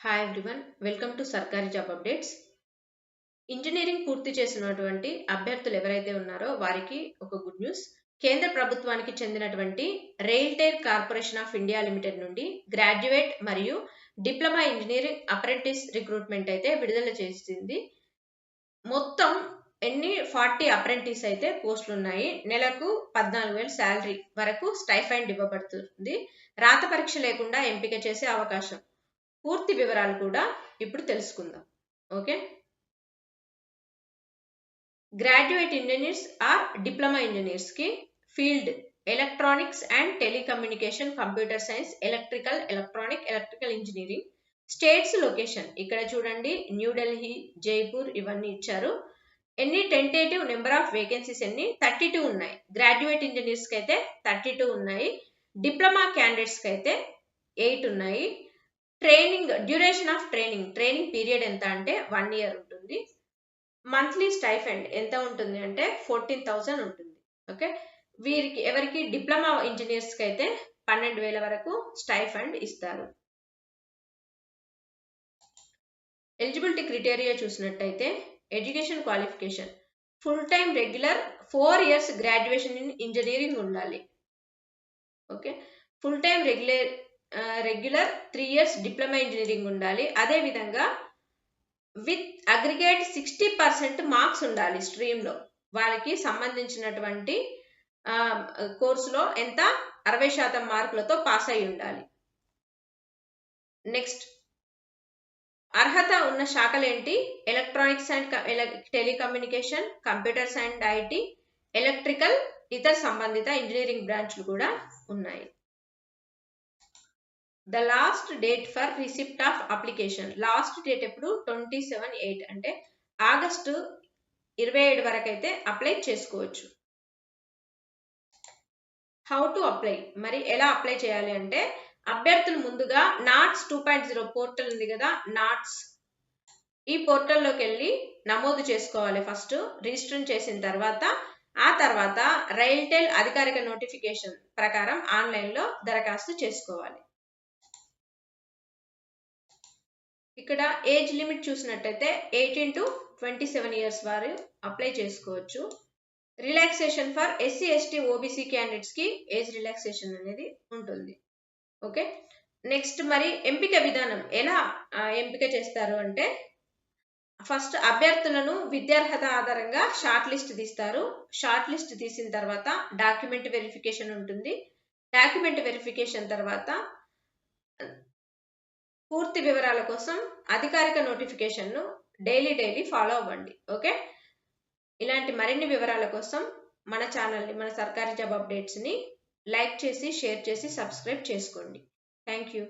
Hi everyone, welcome to సర్కారీ job updates. Engineering పూర్తి చేసినటువంటి అభ్యర్థులు ఎవరైతే ఉన్నారో వారికి ఒక గుడ్ న్యూస్. కేంద్ర ప్రభుత్వానికి చెందినటువంటి RailTel corporation of India limited నుండి గ్రాడ్యుయేట్ మరియు డిప్లొమా ఇంజనీరింగ్ అప్రెంటిస్ రిక్రూట్మెంట్ అయితే విడుదల చేసింది. మొత్తం 40 అప్రెంటిస్ అయితే పోస్టులు ఉన్నాయి. నెలకు 14,000 శాలరీ వరకు స్టైఫండ్ ఇవ్వబడుతుంది. రాత పరీక్ష లేకుండా ఎంపిక చేసే అవకాశం. పూర్తి వివరాలు కూడా ఇప్పుడు తెలుసుకుందాం. Okay, graduate engineers or diploma engineers కి field electronics and telecommunication, computer science, electrical engineering. States location ఇక్కడ చూడండి, న్యూఢిల్లీ, జైపూర్ ఇవన్నీ ఇచ్చారు. టెంటేటివ్ నెంబర్ ఆఫ్ వేకెన్సీస్ 32 ఉన్నాయి. గ్రాడ్యుయేట్ ఇంజనీర్స్ కి అయితే 32 ఉన్నాయి. డిప్లొమా క్యాండిడేట్స్ కి అయితే 8 ఉన్నాయి. డ్యూరేషన్ ఆఫ్ ట్రైనింగ్ పీరియడ్ ఎంత అంటే 1 year ఉంటుంది. మంత్లీ స్టైఫండ్ ఎంత ఉంటుంది అంటే 14,000 ఉంటుంది. ఓకే, ఎవరికి డిప్లొమా ఇంజనీర్స్ కి అయితే 12,000 వరకు స్టైఫండ్ ఇస్తారు. ఎలిజిబిలిటీ క్రైటీరియా చూసినట్టయితే education qualification full time regular 4 years graduation in engineering ఉండాలి. Okay, full time regular 3 years diploma engineering ఉండాలి. అదే విధంగా విత్ అగ్రిగేట్ 60% మార్క్స్ ఉండాలి. స్ట్రీమ్ లో వాళ్ళకి సంబంధించినటువంటి కోర్సులో ఎంత 60% మార్కులతో పాస్ అయి ఉండాలి. నెక్స్ట్, అర్హత ఉన్న శాఖలు ఏంటి? Electronics and telecommunication, computers and IT, electrical, ఇతర సంబంధిత ఇంజనీరింగ్ బ్రాంచ్లు కూడా ఉన్నాయి. The last date for receipt of application, last date ఎప్పుడు? 27/8 అంటే ఆగస్టు 27 వరకు అయితే అప్లై చేసుకోవచ్చు. హౌ టు అప్లై, మరి ఎలా అప్లై చేయాలి అంటే అభ్యర్థులు ముందుగా నాట్స్ 2.0 పోర్టల్ ఉంది కదా, నాట్స్ ఈ పోర్టల్లోకి వెళ్ళి నమోదు చేసుకోవాలి. ఫస్ట్ రిజిస్టర్ చేసిన తర్వాత ఆ తర్వాత రైల్టెల్ అధికారిక నోటిఫికేషన్ ప్రకారం ఆన్లైన్లో దరఖాస్తు చేసుకోవాలి. ఇక్కడ ఏజ్ లిమిట్ చూసినట్టయితే 18 to 27 years వారు అప్లై చేసుకోవచ్చు. Relaxation for SC, ST, OBC candidates కి ఏజ్ రిలాక్సేషన్ అనేది ఉంటుంది. ఓకే, నెక్స్ట్ మరి ఎంపిక విధానం ఎలా ఎంపిక చేస్తారు అంటే ఫస్ట్ అభ్యర్థులను విద్యార్హత ఆధారంగా షార్ట్ లిస్ట్ తీస్తారు. షార్ట్ లిస్ట్ తీసిన తర్వాత డాక్యుమెంట్ వెరిఫికేషన్ ఉంటుంది. డాక్యుమెంట్ వెరిఫికేషన్ తర్వాత పూర్తి వివరాల కోసం అధికారిక నోటిఫికేషన్ను డైలీ ఫాలో అవ్వండి. ఓకే, ఇలాంటి మరిన్ని వివరాల కోసం మన ఛానల్ని, మన సర్కారీ జాబ్ అప్డేట్స్ని లైక్ చేసి, షేర్ చేసి, సబ్స్క్రైబ్ చేసుకోండి. Thank you.